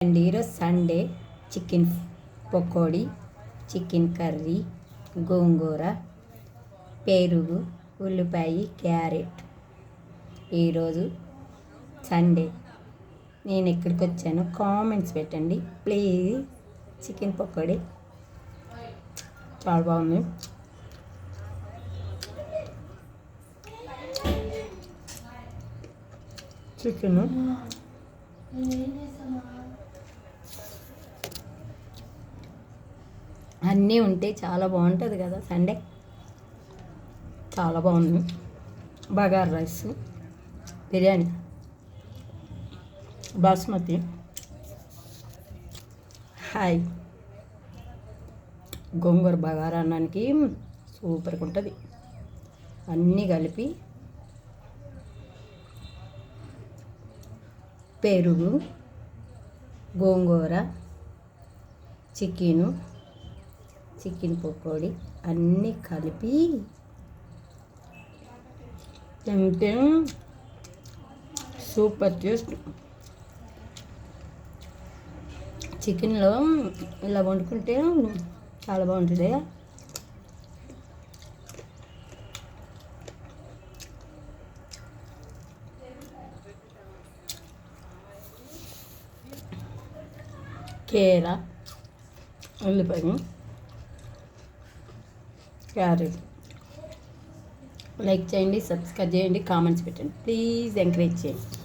And ఈరోజు Sunday chicken pakodi, chicken curry, గోంగూర, పెరుగు, ఉల్లిపాయ, క్యారెట్. ఈరోజు సండే నేను ఎక్కడికి వచ్చానో కామెంట్స్ పెట్టండి ప్లీజ్. చికెన్ పకోడీ చాలా బాగుంది. చికెన్ అన్నీ ఉంటే చాలా బాగుంటుంది కదా సండే. చాలా బాగుంది. బగారా రైస్, బిర్యానీ, బాస్మతి, హాయ్, గోంగూర బగారా అన్నానికి సూపర్గా ఉంటుంది. అన్నీ కలిపి పెరుగు, గోంగూర, చికెన్ పకోడీ అన్నీ కలిపి తింటే సూపర్ టేస్ట్. చికెన్లో ఇలా వండుకుంటే చాలా బాగుంటుంది. కీర, ఉల్లిపాయ, క్యారెట్. లైక్ చేయండి, సబ్స్క్రైబ్ చేయండి, కామెంట్స్ పెట్టండి ప్లీజ్, ఎంకరేజ్ చేయండి.